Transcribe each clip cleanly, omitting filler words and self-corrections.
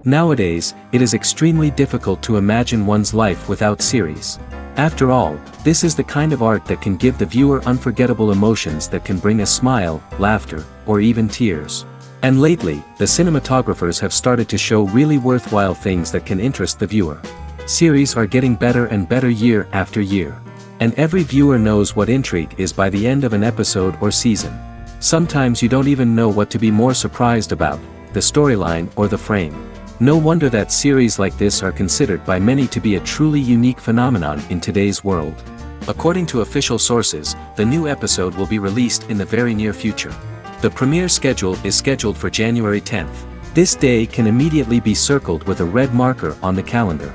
Nowadays, it is extremely difficult to imagine one's life without series. After all, this is the kind of art that can give the viewer unforgettable emotions that can bring a smile, laughter, or even tears. And lately, the cinematographers have started to show really worthwhile things that can interest the viewer. Series are getting better and better year after year. And every viewer knows what intrigue is by the end of an episode or season. Sometimes you don't even know what to be more surprised about, the storyline or the frame. No wonder that series like this are considered by many to be a truly unique phenomenon in today's world. According to official sources, the new episode will be released in the very near future. The premiere schedule is scheduled for January 10th. This day can immediately be circled with a red marker on the calendar.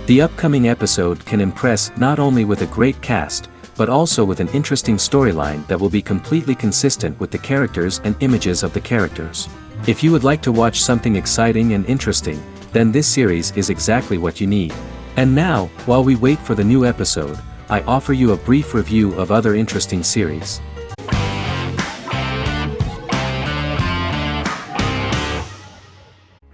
The upcoming episode can impress not only with a great cast, but also with an interesting storyline that will be completely consistent with the characters and images of the characters. If you would like to watch something exciting and interesting, then this series is exactly what you need. And now, while we wait for the new episode, I offer you a brief review of other interesting series.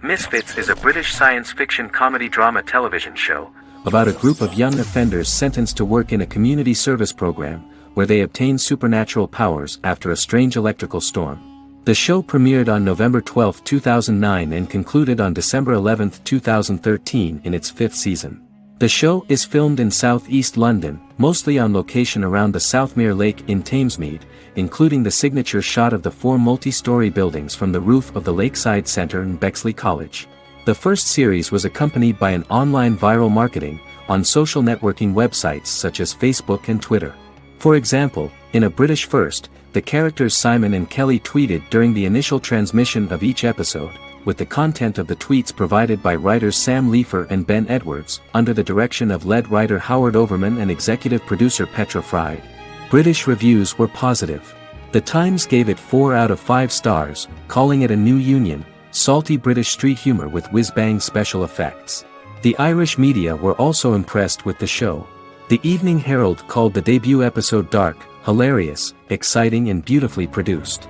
Misfits is a British science fiction comedy drama television show about a group of young offenders sentenced to work in a community service program, where they obtain supernatural powers after a strange electrical storm. The show premiered on November 12, 2009 and concluded on December 11, 2013 in its 5th season. The show is filmed in southeast London, mostly on location around the Southmere Lake in Thamesmead, including the signature shot of the 4 multi-story buildings from the roof of the Lakeside Centre in Bexley College. The first series was accompanied by an online viral marketing on social networking websites such as Facebook and Twitter. For example, in a British first, the characters Simon and Kelly tweeted during the initial transmission of each episode, with the content of the tweets provided by writers Sam Leifer and Ben Edwards, under the direction of lead writer Howard Overman and executive producer Petra Fried. British reviews were positive. The Times gave it 4 out of 5 stars, calling it a new union, salty British street humour with whiz-bang special effects. The Irish media were also impressed with the show. The Evening Herald called the debut episode dark, hilarious, exciting and beautifully produced.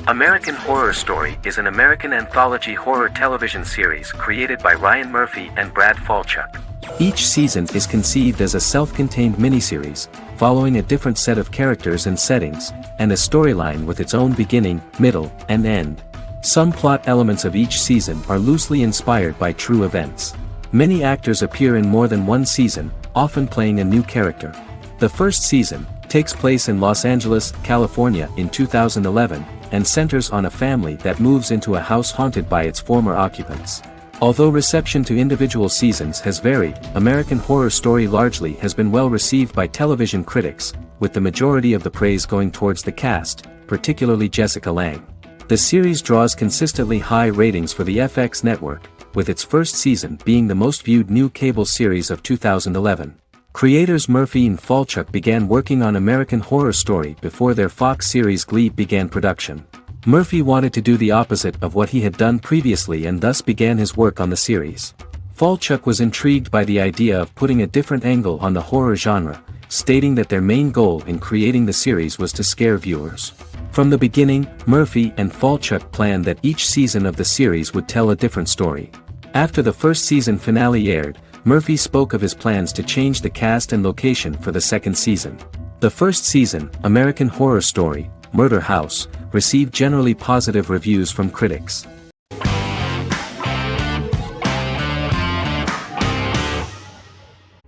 American Horror Story is an American anthology horror television series created by Ryan Murphy and Brad Falchuk. Each season is conceived as a self-contained miniseries, following a different set of characters and settings, and a storyline with its own beginning, middle, and end. Some plot elements of each season are loosely inspired by true events. Many actors appear in more than one season, often playing a new character. The first season takes place in Los Angeles, California in 2011, and centers on a family that moves into a house haunted by its former occupants. Although reception to individual seasons has varied, American Horror Story largely has been well received by television critics, with the majority of the praise going towards the cast, particularly Jessica Lange. The series draws consistently high ratings for the FX network, with its first season being the most viewed new cable series of 2011. Creators Murphy and Falchuk began working on American Horror Story before their Fox series Glee began production. Murphy wanted to do the opposite of what he had done previously and thus began his work on the series. Falchuk was intrigued by the idea of putting a different angle on the horror genre, stating that their main goal in creating the series was to scare viewers. From the beginning, Murphy and Falchuk planned that each season of the series would tell a different story. After the first season finale aired, Murphy spoke of his plans to change the cast and location for the second season. The first season, American Horror Story, Murder House, received generally positive reviews from critics.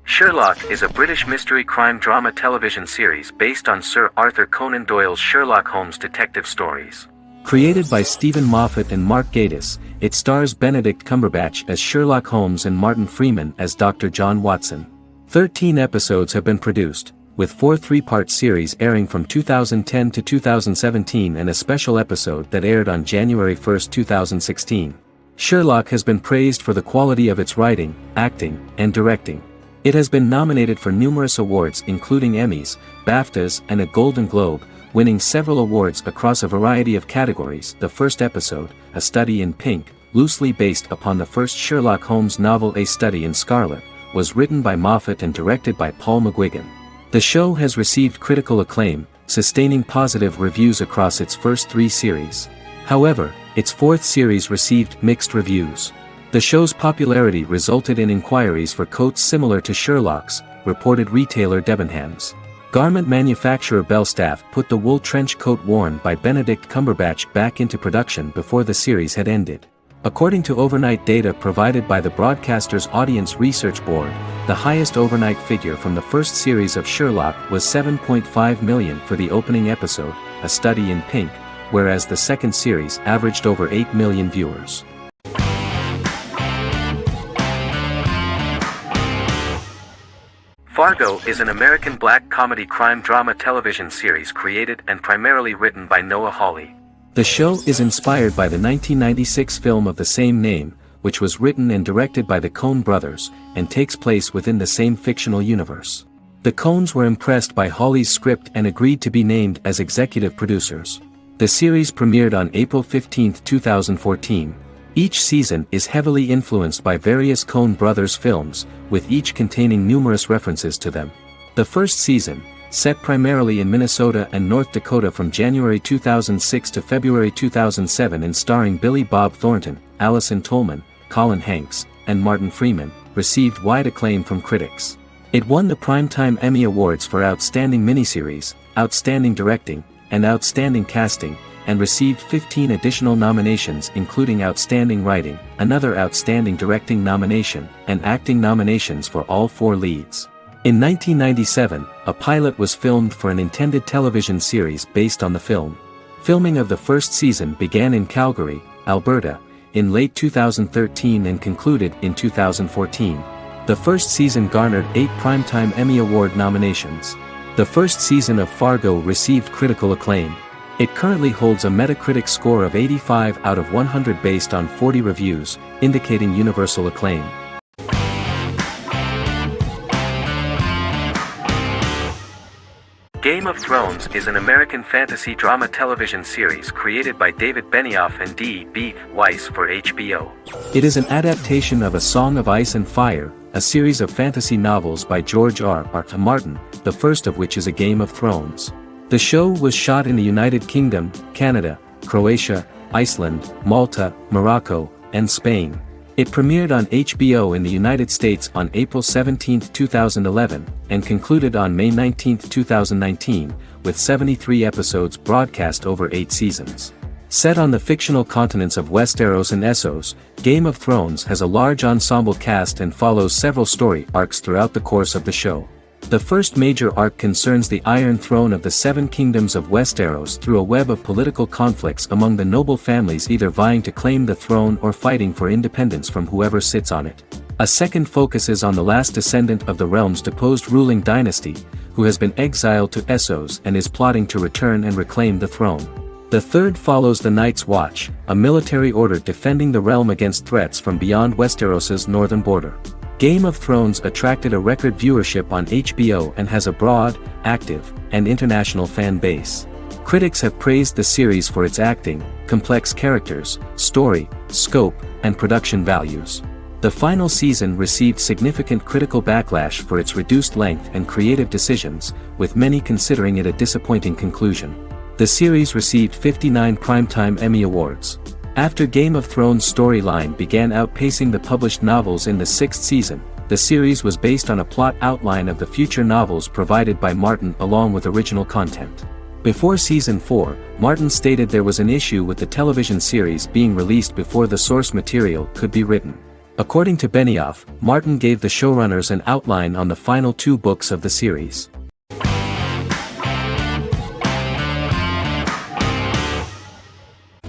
Sherlock is a British mystery crime drama television series based on Sir Arthur Conan Doyle's Sherlock Holmes detective stories. Created by Stephen Moffat and Mark Gatiss, it stars Benedict Cumberbatch as Sherlock Holmes and Martin Freeman as Dr. John Watson. 13 episodes have been produced, with 4 3-part series airing from 2010 to 2017 and a special episode that aired on January 1, 2016. Sherlock has been praised for the quality of its writing, acting, and directing. It has been nominated for numerous awards including Emmys, BAFTAs, and a Golden Globe, winning several awards across a variety of categories. The first episode, A Study in Pink, loosely based upon the first Sherlock Holmes novel A Study in Scarlet, was written by Moffat and directed by Paul McGuigan. The show has received critical acclaim, sustaining positive reviews across its first 3 series. However, its 4th series received mixed reviews. The show's popularity resulted in inquiries for coats similar to Sherlock's, reported retailer Debenhams. Garment manufacturer Belstaff put the wool trench coat worn by Benedict Cumberbatch back into production before the series had ended. According to overnight data provided by the broadcaster's Audience Research Board, the highest overnight figure from the first series of Sherlock was 7.5 million for the opening episode, A Study in Pink, whereas the second series averaged over 8 million viewers. Fargo is an American black comedy crime drama television series created and primarily written by Noah Hawley. The show is inspired by the 1996 film of the same name, which was written and directed by the Coen brothers, and takes place within the same fictional universe. The Coens were impressed by Hawley's script and agreed to be named as executive producers. The series premiered on April 15, 2014. Each season is heavily influenced by various Coen brothers films, with each containing numerous references to them. The first season, set primarily in Minnesota and North Dakota from January 2006 to February 2007 and starring Billy Bob Thornton, Allison Tolman, Colin Hanks, and Martin Freeman, received wide acclaim from critics. It won the Primetime Emmy Awards for Outstanding Miniseries, Outstanding Directing, and Outstanding Casting, and received 15 additional nominations including Outstanding Writing, another Outstanding Directing nomination, and acting nominations for all 4 leads. In 1997, a pilot was filmed for an intended television series based on the film. Filming of the first season began in Calgary, Alberta, in late 2013 and concluded in 2014. The first season garnered 8 Primetime Emmy Award nominations. The first season of Fargo received critical acclaim. It currently holds a Metacritic score of 85 out of 100 based on 40 reviews, indicating universal acclaim. Game of Thrones is an American fantasy drama television series created by David Benioff and D.B. Weiss for HBO. It is an adaptation of A Song of Ice and Fire, a series of fantasy novels by George R.R. Martin, the first of which is A Game of Thrones. The show was shot in the United Kingdom, Canada, Croatia, Iceland, Malta, Morocco, and Spain. It premiered on HBO in the United States on April 17, 2011, and concluded on May 19, 2019, with 73 episodes broadcast over 8 seasons. Set on the fictional continents of Westeros and Essos, Game of Thrones has a large ensemble cast and follows several story arcs throughout the course of the show. The first major arc concerns the Iron Throne of the 7 Kingdoms of Westeros through a web of political conflicts among the noble families either vying to claim the throne or fighting for independence from whoever sits on it. A second focuses on the last descendant of the realm's deposed ruling dynasty, who has been exiled to Essos and is plotting to return and reclaim the throne. The third follows the Night's Watch, a military order defending the realm against threats from beyond Westeros's northern border. Game of Thrones attracted a record viewership on HBO and has a broad, active, and international fan base. Critics have praised the series for its acting, complex characters, story, scope, and production values. The final season received significant critical backlash for its reduced length and creative decisions, with many considering it a disappointing conclusion. The series received 59 Primetime Emmy Awards. After Game of Thrones' storyline began outpacing the published novels in the 6th season, the series was based on a plot outline of the future novels provided by Martin along with original content. Before Season 4, Martin stated there was an issue with the television series being released before the source material could be written. According to Benioff, Martin gave the showrunners an outline on the final 2 books of the series.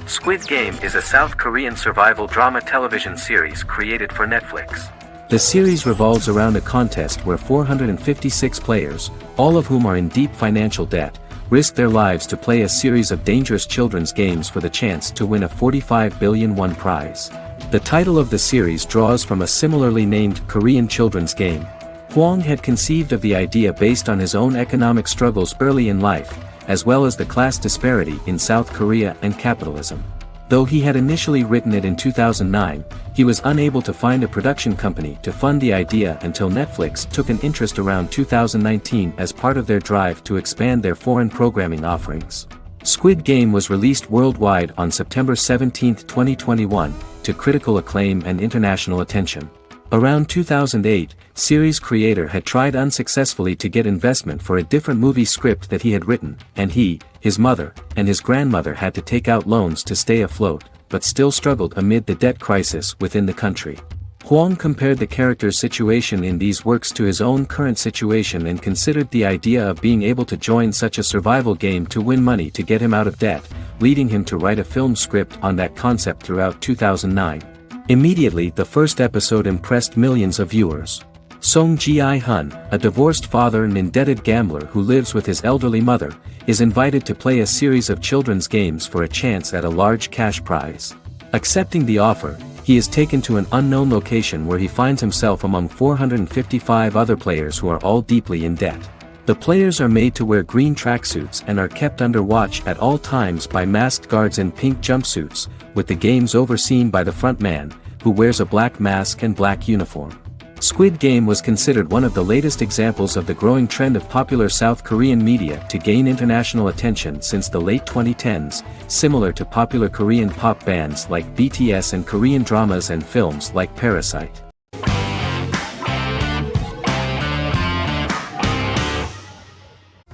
Squid Game is a South Korean survival drama television series created for Netflix. The series revolves around a contest where 456 players, all of whom are in deep financial debt, risk their lives to play a series of dangerous children's games for the chance to win a 45 billion won prize. The title of the series draws from a similarly named Korean children's game. Hwang had conceived of the idea based on his own economic struggles early in life, as well as the class disparity in South Korea and capitalism. Though he had initially written it in 2009, he was unable to find a production company to fund the idea until Netflix took an interest around 2019 as part of their drive to expand their foreign programming offerings. Squid Game was released worldwide on September 17, 2021, to critical acclaim and international attention. Around 2008, series creator had tried unsuccessfully to get investment for a different movie script that he had written, and he, his mother, and his grandmother had to take out loans to stay afloat, but still struggled amid the debt crisis within the country. Huang compared the character's situation in these works to his own current situation and considered the idea of being able to join such a survival game to win money to get him out of debt, leading him to write a film script on that concept throughout 2009. Immediately the first episode impressed millions of viewers. Song Ji-hun, a divorced father and indebted gambler who lives with his elderly mother, is invited to play a series of children's games for a chance at a large cash prize. Accepting the offer, he is taken to an unknown location where he finds himself among 455 other players who are all deeply in debt. The players are made to wear green tracksuits and are kept under watch at all times by masked guards in pink jumpsuits, with the games overseen by the front man, who wears a black mask and black uniform. Squid Game was considered one of the latest examples of the growing trend of popular South Korean media to gain international attention since the late 2010s, similar to popular Korean pop bands like BTS and Korean dramas and films like Parasite.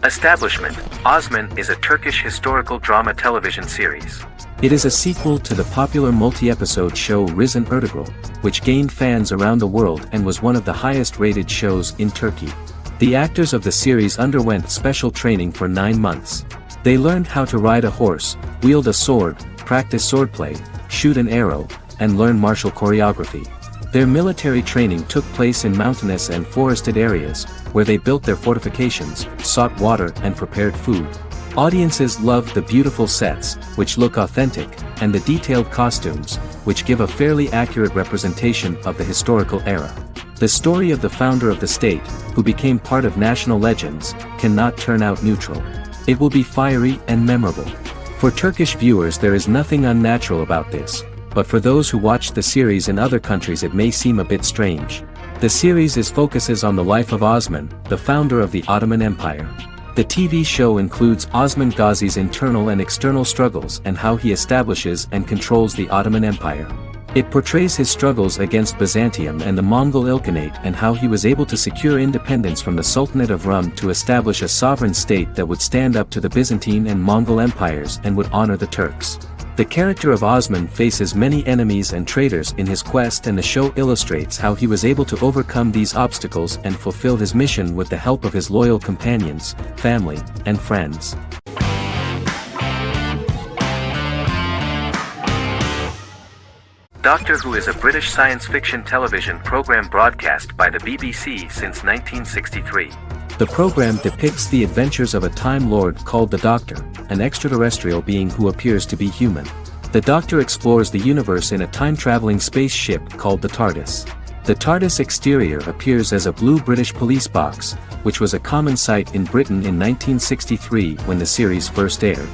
Establishment. Osman is a Turkish historical drama television series. It is a sequel to the popular multi-episode show Risen Ertugrul, which gained fans around the world and was one of the highest-rated shows in Turkey. The actors of the series underwent special training for 9 months. They learned how to ride a horse, wield a sword, practice swordplay, shoot an arrow, and learn martial choreography. Their military training took place in mountainous and forested areas, where they built their fortifications, sought water and prepared food. Audiences loved the beautiful sets, which look authentic, and the detailed costumes, which give a fairly accurate representation of the historical era. The story of the founder of the state, who became part of national legends, cannot turn out neutral. It will be fiery and memorable. For Turkish viewers there is nothing unnatural about this, but for those who watch the series in other countries it may seem a bit strange. The series focuses on the life of Osman, the founder of the Ottoman Empire. The TV show includes Osman Ghazi's internal and external struggles and how he establishes and controls the Ottoman Empire. It portrays his struggles against Byzantium and the Mongol Ilkhanate and how he was able to secure independence from the Sultanate of Rum to establish a sovereign state that would stand up to the Byzantine and Mongol empires and would honor the Turks. The character of Osman faces many enemies and traitors in his quest, and the show illustrates how he was able to overcome these obstacles and fulfill his mission with the help of his loyal companions, family, and friends. Doctor Who is a British science fiction television program broadcast by the BBC since 1963. The program depicts the adventures of a Time Lord called the Doctor, an extraterrestrial being who appears to be human. The Doctor explores the universe in a time-traveling spaceship called the TARDIS. The TARDIS exterior appears as a blue British police box, which was a common sight in Britain in 1963 when the series first aired.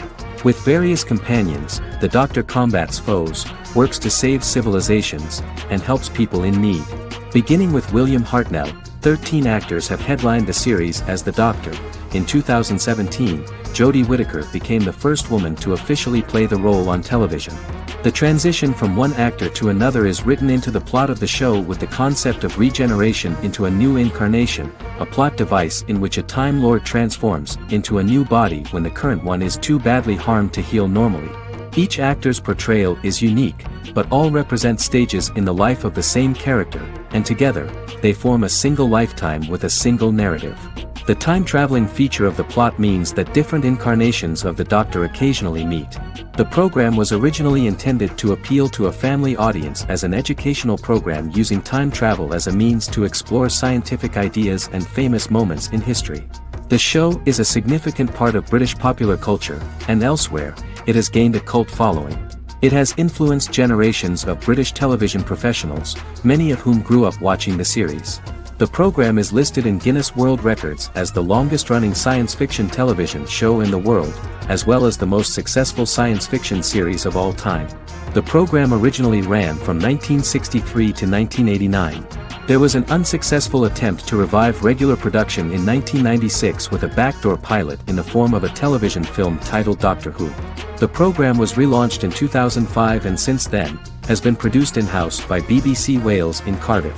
With various companions, the Doctor combats foes, works to save civilizations, and helps people in need. Beginning with William Hartnell, 13 actors have headlined the series as the Doctor. In 2017, Jodie Whittaker became the first woman to officially play the role on television. The transition from one actor to another is written into the plot of the show with the concept of regeneration into a new incarnation, a plot device in which a Time Lord transforms into a new body when the current one is too badly harmed to heal normally. Each actor's portrayal is unique, but all represent stages in the life of the same character, and together, they form a single lifetime with a single narrative. The time-traveling feature of the plot means that different incarnations of the Doctor occasionally meet. The program was originally intended to appeal to a family audience as an educational program using time travel as a means to explore scientific ideas and famous moments in history. The show is a significant part of British popular culture, and elsewhere, it has gained a cult following. It has influenced generations of British television professionals, many of whom grew up watching the series. The program is listed in Guinness World Records as the longest-running science fiction television show in the world, as well as the most successful science fiction series of all time. The program originally ran from 1963 to 1989. There was an unsuccessful attempt to revive regular production in 1996 with a backdoor pilot in the form of a television film titled Doctor Who. The program was relaunched in 2005 and since then, has been produced in-house by BBC Wales in Cardiff.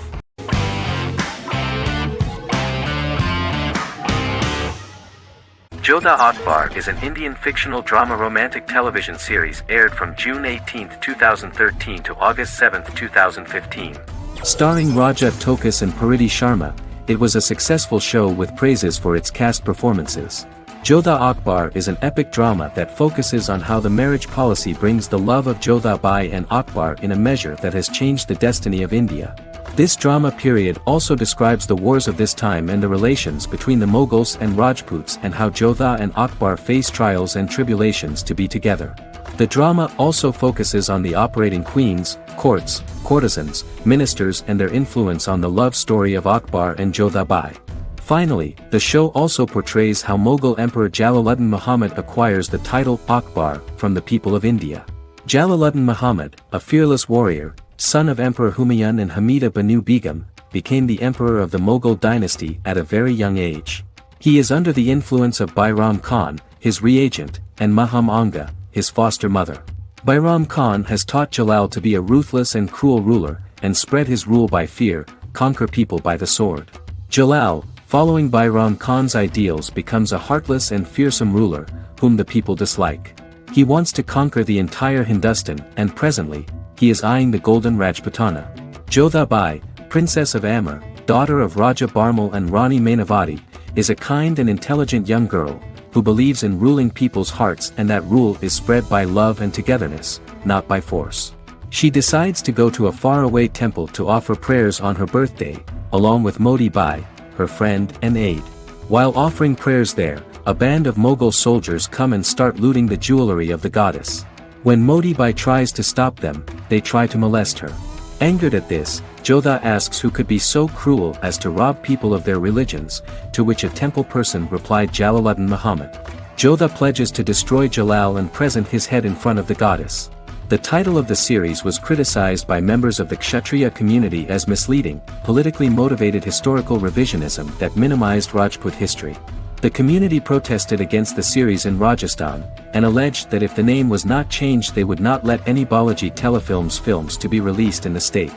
Jodha Akbar is an Indian fictional drama romantic television series aired from June 18, 2013 to August 7, 2015. Starring Raja Tokas and Pariti Sharma, it was a successful show with praises for its cast performances. Jodha Akbar is an epic drama that focuses on how the marriage policy brings the love of Jodha Bai and Akbar in a measure that has changed the destiny of India. This drama period also describes the wars of this time and the relations between the Mughals and Rajputs and how Jodha and Akbar face trials and tribulations to be together. The drama also focuses on the operating queens, courts, courtesans, ministers and their influence on the love story of Akbar and Jodha Bai. Finally, the show also portrays how Mughal Emperor Jalaluddin Muhammad acquires the title Akbar from the people of India. Jalaluddin Muhammad, a fearless warrior, son of Emperor Humayun and Hamida Banu Begum, became the emperor of the Mughal dynasty at a very young age. He is under the influence of Bairam Khan, his reagent, and Maham Anga, his foster mother. Bairam Khan has taught Jalal to be a ruthless and cruel ruler, and spread his rule by fear, conquer people by the sword. Jalal, following Bairam Khan's ideals, becomes a heartless and fearsome ruler, whom the people dislike. He wants to conquer the entire Hindustan, and presently, he is eyeing the Golden Rajputana. Jodha Bai, Princess of Amber, daughter of Raja Barmal and Rani Mainavati, is a kind and intelligent young girl, who believes in ruling people's hearts and that rule is spread by love and togetherness, not by force. She decides to go to a faraway temple to offer prayers on her birthday, along with Modi Bai, her friend and aide. While offering prayers there, a band of Mughal soldiers come and start looting the jewelry of the goddess. When Modi Bai tries to stop them, they try to molest her. Angered at this, Jodha asks who could be so cruel as to rob people of their religions, to which a temple person replied Jalaluddin Muhammad. Jodha pledges to destroy Jalal and present his head in front of the goddess. The title of the series was criticized by members of the Kshatriya community as misleading, politically motivated historical revisionism that minimized Rajput history. The community protested against the series in Rajasthan, and alleged that if the name was not changed they would not let any Balaji Telefilms films to be released in the state.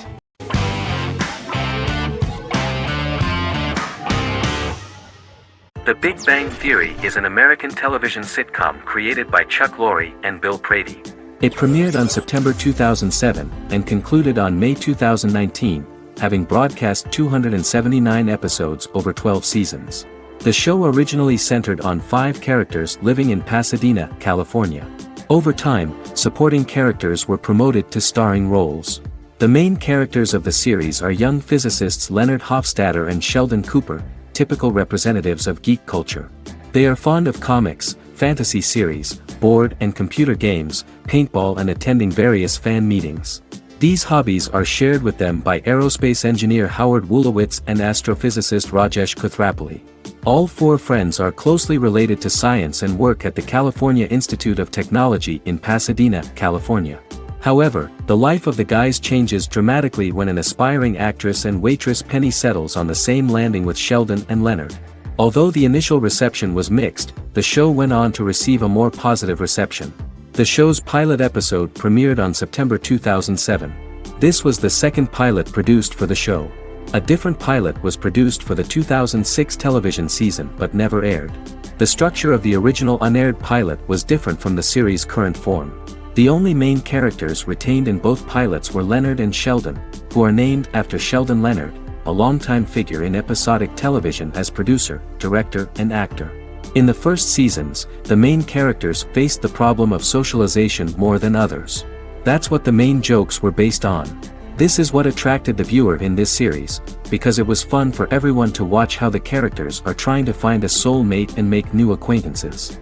The Big Bang Theory is an American television sitcom created by Chuck Lorre and Bill Prady. It premiered on September 2007, and concluded on May 2019, having broadcast 279 episodes over 12 seasons. The show originally centered on 5 characters living in Pasadena, California. Over time, supporting characters were promoted to starring roles. The main characters of the series are young physicists Leonard Hofstadter and Sheldon Cooper, typical representatives of geek culture. They are fond of comics, fantasy series, board and computer games, paintball and attending various fan meetings. These hobbies are shared with them by aerospace engineer Howard Wolowitz and astrophysicist Rajesh Kuthrapalli. All 4 friends are closely related to science and work at the California Institute of Technology in Pasadena, California. However, the life of the guys changes dramatically when an aspiring actress and waitress Penny settles on the same landing with Sheldon and Leonard. Although the initial reception was mixed, the show went on to receive a more positive reception. The show's pilot episode premiered on September 2007. This was the second pilot produced for the show. A different pilot was produced for the 2006 television season but never aired. The structure of the original unaired pilot was different from the series' current form. The only main characters retained in both pilots were Leonard and Sheldon, who are named after Sheldon Leonard, a longtime figure in episodic television as producer, director, and actor. In the first seasons, the main characters faced the problem of socialization more than others. That's what the main jokes were based on. This is what attracted the viewer in this series, because it was fun for everyone to watch how the characters are trying to find a soul mate and make new acquaintances.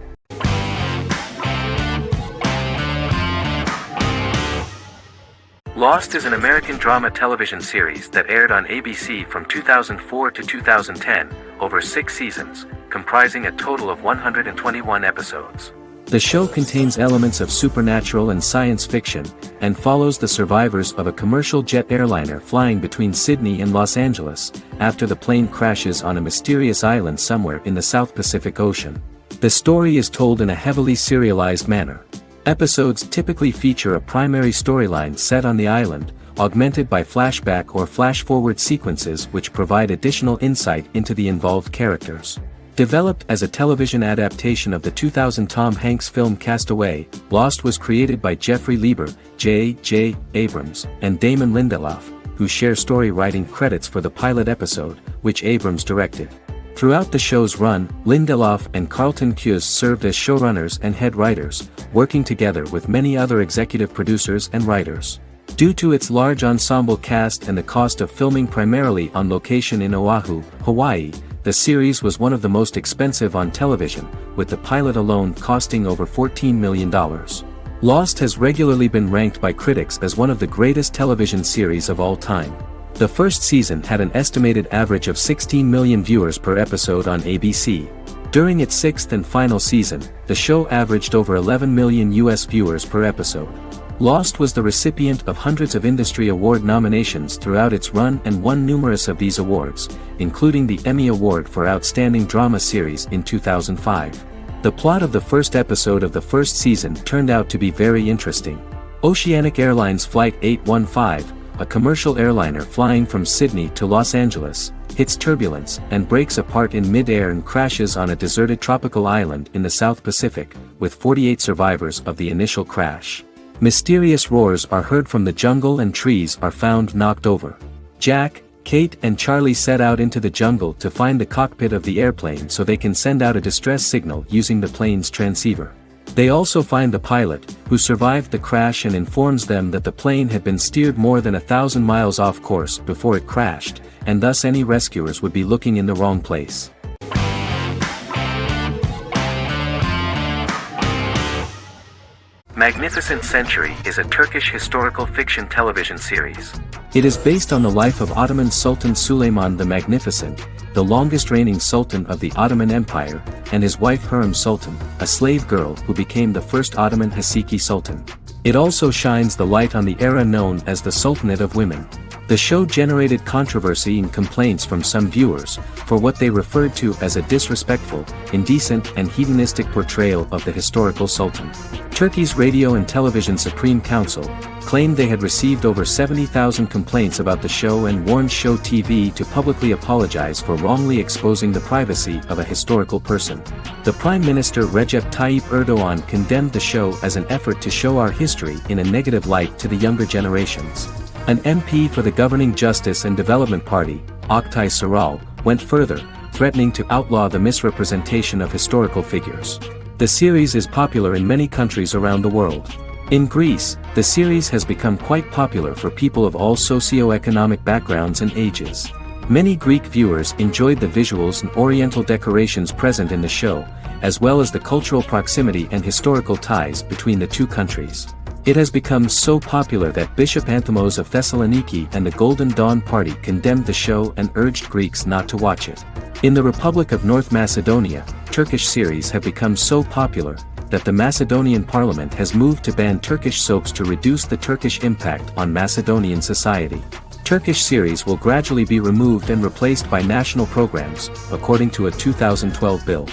Lost is an American drama television series that aired on ABC from 2004 to 2010, over 6 seasons, comprising a total of 121 episodes. The show contains elements of supernatural and science fiction, and follows the survivors of a commercial jet airliner flying between Sydney and Los Angeles, after the plane crashes on a mysterious island somewhere in the South Pacific Ocean. The story is told in a heavily serialized manner. Episodes typically feature a primary storyline set on the island, augmented by flashback or flash-forward sequences which provide additional insight into the involved characters. Developed as a television adaptation of the 2000 Tom Hanks film Castaway, Lost was created by Jeffrey Lieber, J.J. Abrams, and Damon Lindelof, who share story writing credits for the pilot episode, which Abrams directed. Throughout the show's run, Lindelof and Carlton Cuse served as showrunners and head writers, working together with many other executive producers and writers. Due to its large ensemble cast and the cost of filming primarily on location in Oahu, Hawaii, the series was one of the most expensive on television, with the pilot alone costing over $14 million. Lost has regularly been ranked by critics as one of the greatest television series of all time. The first season had an estimated average of 16 million viewers per episode on ABC. During its sixth and final season, the show averaged over 11 million US viewers per episode. Lost was the recipient of hundreds of industry award nominations throughout its run and won numerous of these awards, including the Emmy Award for Outstanding Drama Series in 2005. The plot of the first episode of the first season turned out to be very interesting. Oceanic Airlines Flight 815, a commercial airliner flying from Sydney to Los Angeles, hits turbulence and breaks apart in mid-air and crashes on a deserted tropical island in the South Pacific, with 48 survivors of the initial crash. Mysterious roars are heard from the jungle and trees are found knocked over. Jack, Kate and Charlie set out into the jungle to find the cockpit of the airplane so they can send out a distress signal using the plane's transceiver. They also find the pilot, who survived the crash and informs them that the plane had been steered more than 1,000 miles off course before it crashed, and thus any rescuers would be looking in the wrong place. Magnificent Century is a Turkish historical fiction television series. It is based on the life of Ottoman Sultan Süleyman the Magnificent, the longest reigning sultan of the Ottoman Empire, and his wife Hürrem Sultan, a slave girl who became the first Ottoman Haseki Sultan. It also shines the light on the era known as the Sultanate of Women. The show generated controversy and complaints from some viewers, for what they referred to as a disrespectful, indecent and hedonistic portrayal of the historical sultan. Turkey's Radio and Television Supreme Council claimed they had received over 70,000 complaints about the show and warned Show TV to publicly apologize for wrongly exposing the privacy of a historical person. The Prime Minister Recep Tayyip Erdoğan condemned the show as an effort to show our history in a negative light to the younger generations. An MP for the governing Justice and Development Party, Oktay Saral, went further, threatening to outlaw the misrepresentation of historical figures. The series is popular in many countries around the world. In Greece, the series has become quite popular for people of all socio-economic backgrounds and ages. Many Greek viewers enjoyed the visuals and oriental decorations present in the show, as well as the cultural proximity and historical ties between the two countries. It has become so popular that Bishop Anthemos of Thessaloniki and the Golden Dawn Party condemned the show and urged Greeks not to watch it. In the Republic of North Macedonia, Turkish series have become so popular that the Macedonian parliament has moved to ban Turkish soaps to reduce the Turkish impact on Macedonian society. Turkish series will gradually be removed and replaced by national programs, according to a 2012 bill.